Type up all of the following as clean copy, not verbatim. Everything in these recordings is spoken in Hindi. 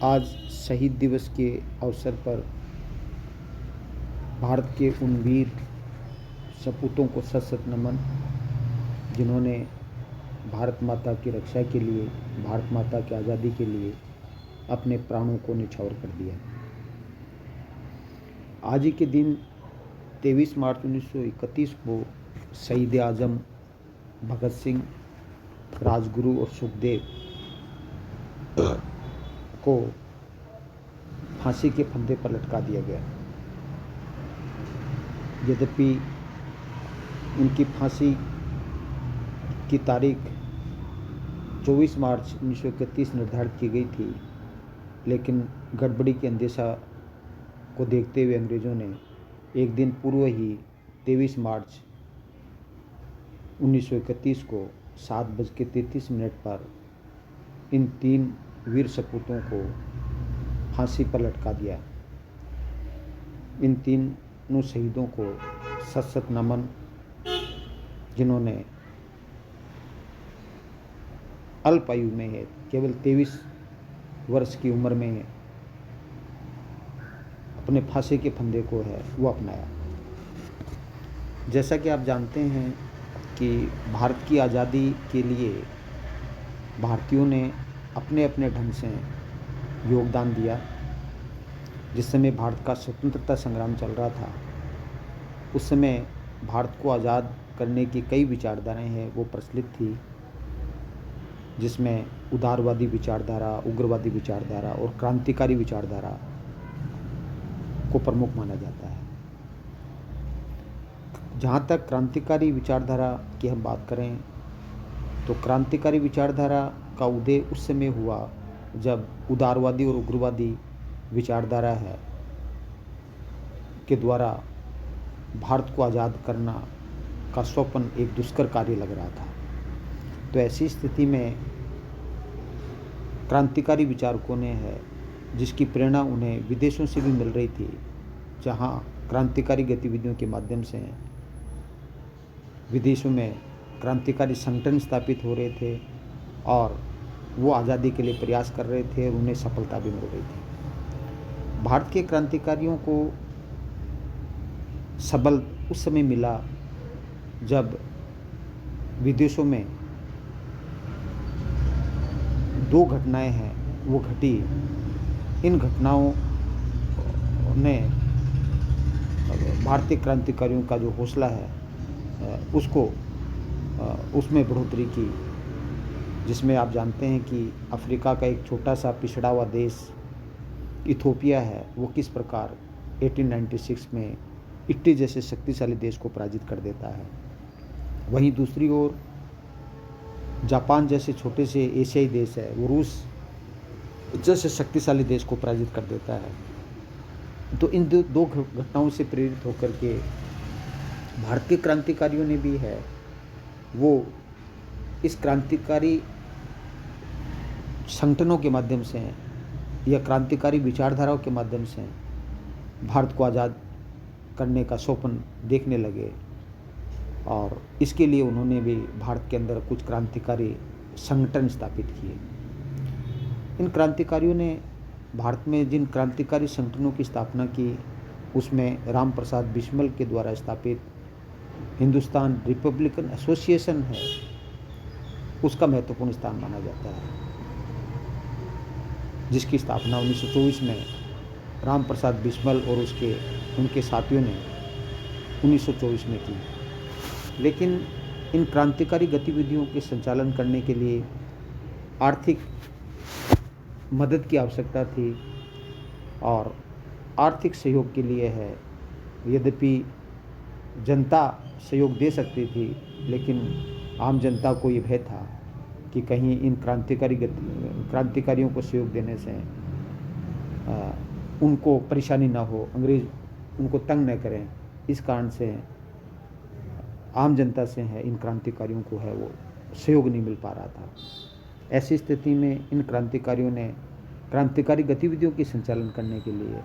आज शहीद दिवस के अवसर पर भारत के उन वीर सपूतों को सत सत नमन, जिन्होंने भारत माता की रक्षा के लिए, भारत माता की आज़ादी के लिए अपने प्राणों को न्यौछावर कर दिया। आज ही के दिन 23 मार्च 1931 को शहीद आज़म भगत सिंह, राजगुरु और सुखदेव को फांसी के फंदे पर लटका दिया गया। यद्यपि उनकी फांसी की तारीख 24 मार्च 1931 निर्धारित की गई थी, लेकिन गड़बड़ी के अंदेशा को देखते हुए अंग्रेज़ों ने एक दिन पूर्व ही 23 मार्च 1931 को 7:33 पर इन 3 वीर सपूतों को फांसी पर लटका दिया। इन तीनों शहीदों को सत सत नमन, जिन्होंने अल्प आयु में है, केवल 23 वर्ष की उम्र में अपने फांसी के फंदे को है वो अपनाया। जैसा कि आप जानते हैं कि भारत की आज़ादी के लिए भारतीयों ने अपने अपने ढंग से योगदान दिया। जिस समय भारत का स्वतंत्रता संग्राम चल रहा था, उस समय भारत को आज़ाद करने की कई विचारधाराएं हैं वो प्रचलित थी, जिसमें उदारवादी विचारधारा, उग्रवादी विचारधारा और क्रांतिकारी विचारधारा को प्रमुख माना जाता है। जहाँ तक क्रांतिकारी विचारधारा की हम बात करें तो क्रांतिकारी विचारधारा का उदय उस समय हुआ जब उदारवादी और उग्रवादी विचारधारा है के द्वारा भारत को आज़ाद करना का स्वप्न एक दुष्कर कार्य लग रहा था। तो ऐसी स्थिति में क्रांतिकारी विचारकों ने है, जिसकी प्रेरणा उन्हें विदेशों से भी मिल रही थी, जहां क्रांतिकारी गतिविधियों के माध्यम से विदेशों में क्रांतिकारी संगठन स्थापित हो रहे थे और वो आज़ादी के लिए प्रयास कर रहे थे और उन्हें सफलता भी मिल रही थी। भारत के क्रांतिकारियों को सबल उस समय मिला जब विदेशों में 2 घटनाएं हैं वो घटी। इन घटनाओं ने भारतीय क्रांतिकारियों का जो हौसला है उसमें बढ़ोतरी की, जिसमें आप जानते हैं कि अफ्रीका का एक छोटा सा पिछड़ा हुआ देश इथोपिया है, वो किस प्रकार 1896 में इटली जैसे शक्तिशाली देश को पराजित कर देता है। वहीं दूसरी ओर जापान जैसे छोटे से एशियाई देश है, वो रूस जैसे शक्तिशाली देश को पराजित कर देता है। तो इन दो घटनाओं से प्रेरित होकर के भारतीय क्रांतिकारियों ने भी है वो इस क्रांतिकारी संगठनों के माध्यम से या क्रांतिकारी विचारधाराओं के माध्यम से भारत को आज़ाद करने का स्वप्न देखने लगे, और इसके लिए उन्होंने भी भारत के अंदर कुछ क्रांतिकारी संगठन स्थापित किए। इन क्रांतिकारियों ने भारत में जिन क्रांतिकारी संगठनों की स्थापना की, उसमें राम प्रसाद बिस्मिल के द्वारा स्थापित हिंदुस्तान रिपब्लिकन एसोसिएशन है, उसका महत्वपूर्ण स्थान माना जाता है, जिसकी स्थापना 1924 में राम प्रसाद बिस्मिल और उनके साथियों ने 1924 में की। लेकिन इन क्रांतिकारी गतिविधियों के संचालन करने के लिए आर्थिक मदद की आवश्यकता थी, और आर्थिक सहयोग के लिए है, यद्यपि जनता सहयोग दे सकती थी, लेकिन आम जनता को ये भय था कि कहीं इन क्रांतिकारियों को सहयोग देने से उनको परेशानी ना हो, अंग्रेज उनको तंग न करें। इस कारण से आम जनता से है इन क्रांतिकारियों को है वो सहयोग नहीं मिल पा रहा था। ऐसी स्थिति में इन क्रांतिकारियों ने क्रांतिकारी गतिविधियों के संचालन करने के लिए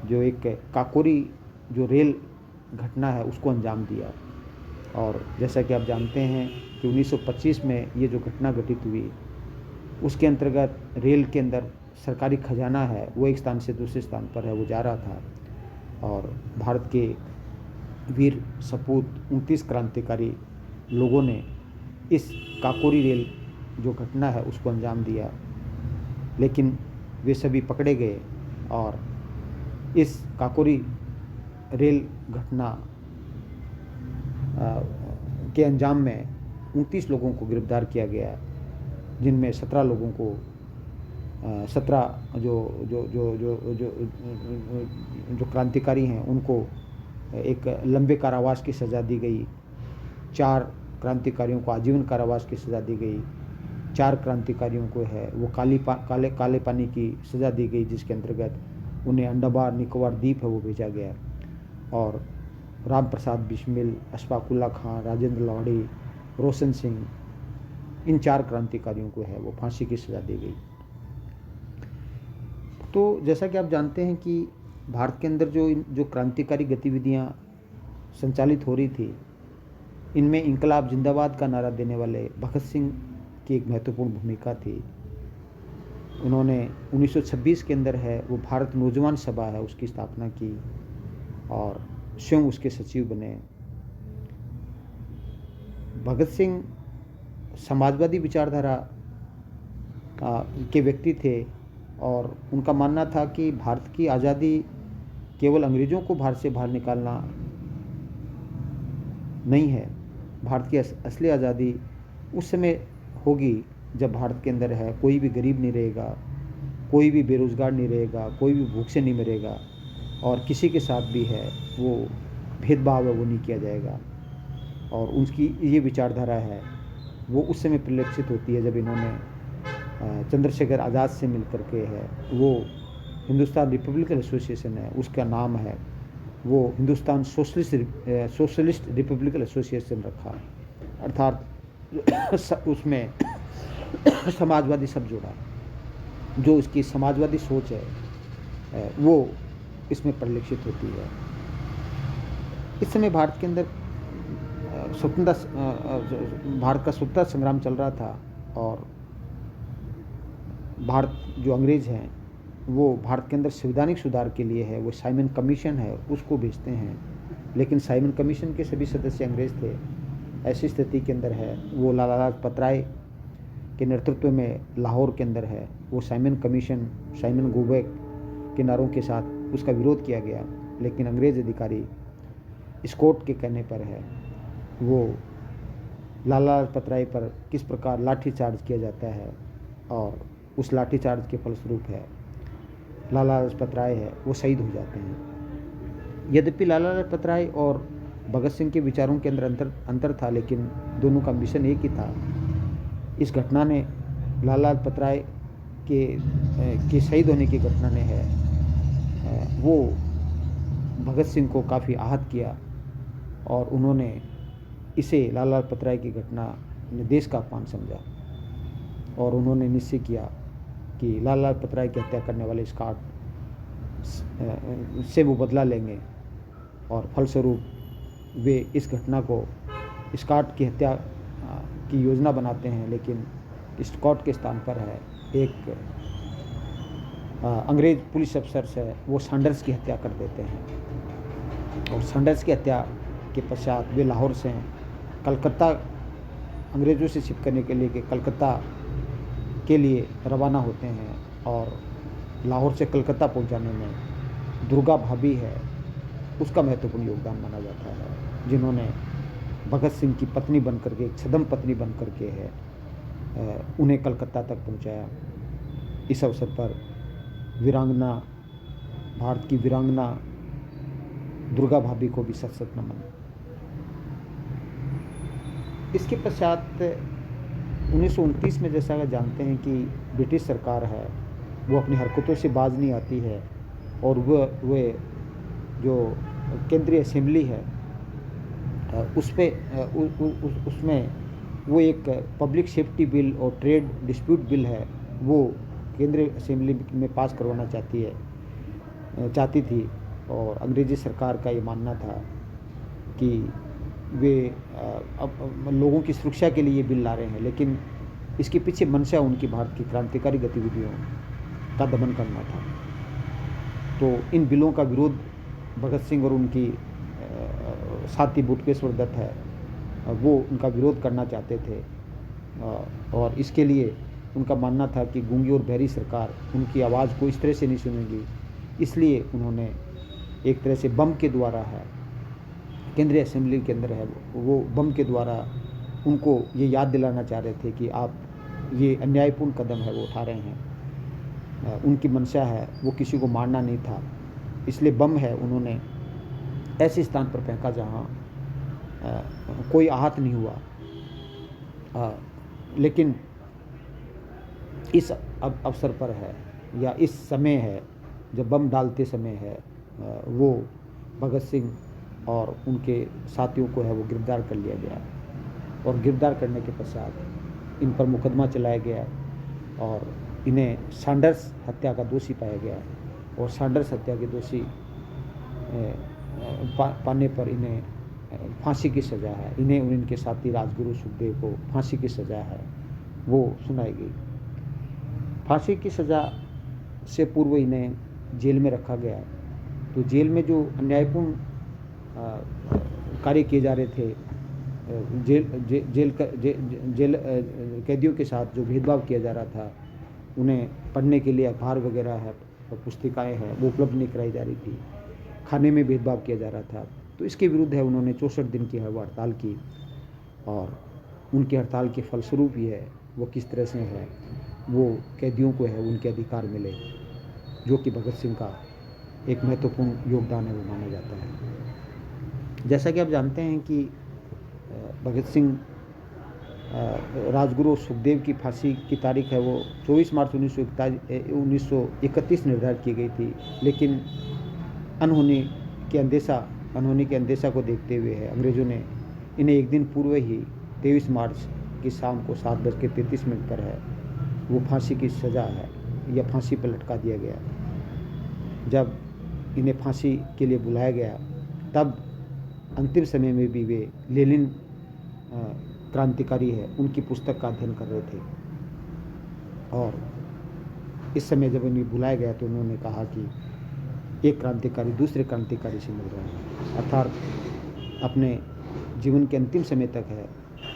जो एक काकोरी जो रेल घटना है उसको अंजाम दिया। और जैसा कि आप जानते हैं कि 1925 में ये जो घटना घटित हुई, उसके अंतर्गत रेल के अंदर सरकारी खजाना है वो एक स्थान से दूसरे स्थान पर है वो जा रहा था, और भारत के वीर सपूत 29 क्रांतिकारी लोगों ने इस काकोरी रेल जो घटना है उसको अंजाम दिया, लेकिन वे सभी पकड़े गए और इस काकोरी रेल घटना के अंजाम में 29 लोगों को गिरफ्तार किया गया, जिनमें 17 लोगों को 17 जो क्रांतिकारी हैं उनको एक लंबे कारावास की सज़ा दी गई, 4 क्रांतिकारियों को आजीवन कारावास की सज़ा दी गई, 4 क्रांतिकारियों को है वो काले पानी की सज़ा दी गई, जिसके अंतर्गत उन्हें अंडमान निकोबार द्वीप है वो भेजा गया, और राम प्रसाद बिस्मिल, अशफाक उल्ला खां, राजेंद्र लाहौड़ी, रोशन सिंह, इन 4 क्रांतिकारियों को है वो फांसी की सज़ा दी गई। तो जैसा कि आप जानते हैं कि भारत के अंदर जो क्रांतिकारी गतिविधियां संचालित हो रही थी, इनमें इंकलाब जिंदाबाद का नारा देने वाले भगत सिंह की एक महत्वपूर्ण भूमिका थी। उन्होंने 1926 के अंदर है वो भारत नौजवान सभा है उसकी स्थापना की और स्वयं उसके सचिव बने। भगत सिंह समाजवादी विचारधारा के व्यक्ति थे और उनका मानना था कि भारत की आज़ादी केवल अंग्रेज़ों को भारत से बाहर निकालना नहीं है, भारत की असली आज़ादी उस समय होगी जब भारत के अंदर है कोई भी गरीब नहीं रहेगा, कोई भी बेरोज़गार नहीं रहेगा, कोई भी भूख से नहीं मरेगा, और किसी के साथ भी है वो भेदभाव है वो नहीं किया जाएगा। और उनकी ये विचारधारा है वो उस समय परिलक्षित होती है जब इन्होंने चंद्रशेखर आज़ाद से मिलकर के है वो हिंदुस्तान रिपब्लिकन एसोसिएशन है उसका नाम है वो हिंदुस्तान सोशलिस्ट रिपब्लिकन एसोसिएशन रखा, अर्थात उसमें समाजवादी सब जोड़ा, जो इसकी समाजवादी सोच है वो इसमें परिलक्षित होती है। इस समय भारत के अंदर भारत का स्वतंत्रता संग्राम चल रहा था और भारत जो अंग्रेज़ हैं वो भारत के अंदर संवैधानिक सुधार के लिए है वो साइमन कमीशन है उसको भेजते हैं, लेकिन साइमन कमीशन के सभी सदस्य अंग्रेज़ थे। ऐसी स्थिति के अंदर है वो लाला लाजपत राय के नेतृत्व में लाहौर के अंदर है वो साइमन कमीशन, साइमन गोबैक के नारों के साथ उसका विरोध किया गया, लेकिन अंग्रेज़ अधिकारी स्कॉट के कहने पर है वो लाला लाजपत राय पर किस प्रकार लाठीचार्ज किया जाता है, और उस लाठीचार्ज के फलस्वरूप है लाला लाजपत राय है वो शहीद हो जाते हैं। यद्यपि लाला लाजपत राय और भगत सिंह के विचारों के अंदर अंतर था, लेकिन दोनों का मिशन एक ही था। इस घटना ने लाला लाजपत राय के शहीद होने की घटना ने है वो भगत सिंह को काफ़ी आहत किया और उन्होंने इसे लाला लाजपत राय की घटना ने देश का अपमान समझा और उन्होंने निश्चय किया कि लाला लाजपत राय की हत्या करने वाले स्कॉट से वो बदला लेंगे, और फलस्वरूप वे इस घटना को स्कॉट की हत्या की योजना बनाते हैं, लेकिन स्कॉट के स्थान पर है एक अंग्रेज़ पुलिस अफसर से वो सैंडर्स की हत्या कर देते हैं, और सैंडर्स की हत्या के पश्चात वे लाहौर से कलकत्ता अंग्रेज़ों से चिपकने के लिए कलकत्ता के लिए रवाना होते हैं, और लाहौर से कलकत्ता पहुंचाने में दुर्गा भाभी है उसका महत्वपूर्ण योगदान माना जाता है, जिन्होंने भगत सिंह की पत्नी बनकर के, एक छद्म पत्नी बनकर के है उन्हें कलकत्ता तक पहुंचाया। इस अवसर पर वीरांगना, भारत की वीरांगना दुर्गा भाभी को भी सत सत नमन। इसके पश्चात 1929 में जैसा कि जानते हैं कि ब्रिटिश सरकार है वो अपनी हरकतों से बाज नहीं आती है, और वह जो केंद्रीय असेंबली है उसमें वो एक पब्लिक सेफ्टी बिल और ट्रेड डिस्प्यूट बिल है वो केंद्रीय असेंबली में पास करवाना चाहती थी, और अंग्रेज़ी सरकार का ये मानना था कि वे अब लोगों की सुरक्षा के लिए ये बिल ला रहे हैं, लेकिन इसके पीछे मंशा उनकी भारत की क्रांतिकारी गतिविधियों का दमन करना था। तो इन बिलों का विरोध भगत सिंह और उनकी साथी बटुकेश्वर दत्त है वो उनका विरोध करना चाहते थे, और इसके लिए उनका मानना था कि गूंगी और बहरी सरकार उनकी आवाज़ को इस तरह से नहीं सुनेगी, इसलिए उन्होंने एक तरह से बम के द्वारा है, केंद्रीय असेंबली के अंदर है वो बम के द्वारा उनको ये याद दिलाना चाह रहे थे कि आप ये अन्यायपूर्ण कदम है वो उठा रहे हैं। उनकी मंशा है वो किसी को मारना नहीं था, इसलिए बम है उन्होंने ऐसे स्थान पर फेंका जहाँ कोई आहत नहीं हुआ। लेकिन इस अवसर पर है या इस समय है जब बम डालते समय है वो भगत सिंह और उनके साथियों को है वो गिरफ्तार कर लिया गया, और गिरफ्तार करने के पश्चात इन पर मुकदमा चलाया गया और इन्हें सैंडर्स हत्या का दोषी पाया गया, और सैंडर्स हत्या के दोषी पाने पर इन्हें फांसी की सज़ा है, इन्हें और इनके साथी राजगुरु सुखदेव को फांसी की सज़ा है वो सुनाई गई। फांसी की सज़ा से पूर्व इन्हें जेल में रखा गया। तो जेल में जो अन्यायपूर्ण कार्य किए जा रहे थे, जेल कैदियों के साथ जो भेदभाव किया जा रहा था, उन्हें पढ़ने के लिए अखबार वगैरह है, पुस्तिकाएं हैं वो उपलब्ध नहीं कराई जा रही थी, खाने में भेदभाव किया जा रहा था, तो इसके विरुद्ध है उन्होंने 64 दिन की है वो हड़ताल की, और उनकी हड़ताल के फलस्वरूप ही है वो किस तरह से है वो कैदियों को है उनके अधिकार मिले, जो कि भगत सिंह का एक महत्वपूर्ण योगदान है वो माना जाता है। जैसा कि आप जानते हैं कि भगत सिंह राजगुरु सुखदेव की फांसी की तारीख है वो 24 मार्च 1931 निर्धारित की गई थी, लेकिन अनहोनी के अंदेशा को देखते हुए है अंग्रेज़ों ने इन्हें एक दिन पूर्व ही 23 मार्च की शाम को 7:33 पर है वो फांसी की सज़ा है या फांसी पर लटका दिया गया। जब इन्हें फांसी के लिए बुलाया गया तब अंतिम समय में भी वे लेनिन क्रांतिकारी है उनकी पुस्तक का अध्ययन कर रहे थे, और इस समय जब इन्हें बुलाया गया तो उन्होंने कहा कि एक क्रांतिकारी दूसरे क्रांतिकारी से मिल रहे हैं, अर्थात अपने जीवन के अंतिम समय तक है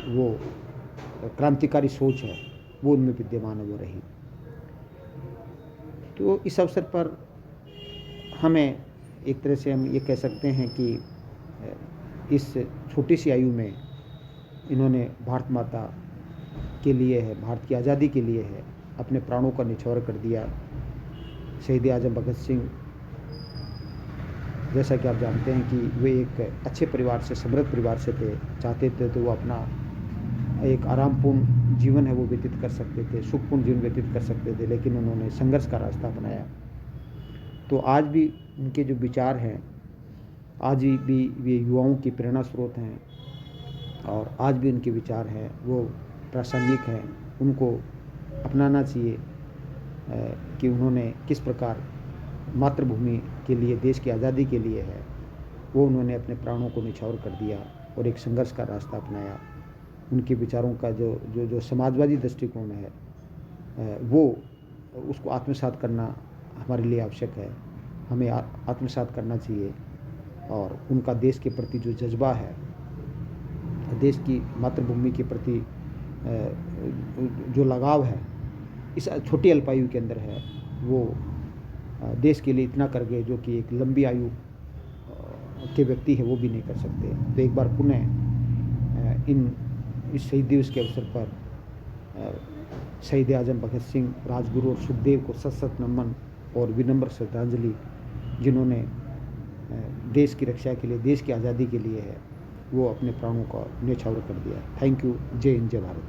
वो क्रांतिकारी सोच है वो उनमें विद्यमान है वो रही। तो इस अवसर पर हमें एक तरह से हम ये कह सकते हैं कि इस छोटी सी आयु में इन्होंने भारत माता के लिए है, भारत की आज़ादी के लिए है अपने प्राणों का निछावर कर दिया। शहीद आज़म भगत सिंह जैसा कि आप जानते हैं कि वे एक अच्छे परिवार से, समृद्ध परिवार से थे, चाहते थे तो वो अपना एक आरामपूर्ण जीवन है वो व्यतीत कर सकते थे, सुखपूर्ण जीवन व्यतीत कर सकते थे, लेकिन उन्होंने संघर्ष का रास्ता अपनाया। तो आज भी उनके जो विचार हैं, आज भी वे युवाओं की प्रेरणा स्रोत हैं, और आज भी उनके विचार हैं वो प्रासंगिक हैं, उनको अपनाना चाहिए कि उन्होंने किस प्रकार मातृभूमि के लिए, देश की आज़ादी के लिए है वो उन्होंने अपने प्राणों को निछावर कर दिया और एक संघर्ष का रास्ता अपनाया। उनके विचारों का जो समाजवादी दृष्टिकोण है वो उसको आत्मसात करना हमारे लिए आवश्यक है, हमें आत्मसात करना चाहिए, और उनका देश के प्रति जो जज्बा है, देश की मातृभूमि के प्रति जो लगाव है इस छोटी अल्पायु के अंदर है, वो देश के लिए इतना कर गए जो कि एक लंबी आयु के व्यक्ति है वो भी नहीं कर सकते। तो एक बार पुनः इस शहीद दिवस के अवसर पर शहीद आज़म भगत सिंह, राजगुरु और सुखदेव को सशक्त नमन और विनम्र श्रद्धांजलि, जिन्होंने देश की रक्षा के लिए, देश की आज़ादी के लिए है वो अपने प्राणों का न्यौछावर कर दिया। Thank you. जय हिंद, जय भारत।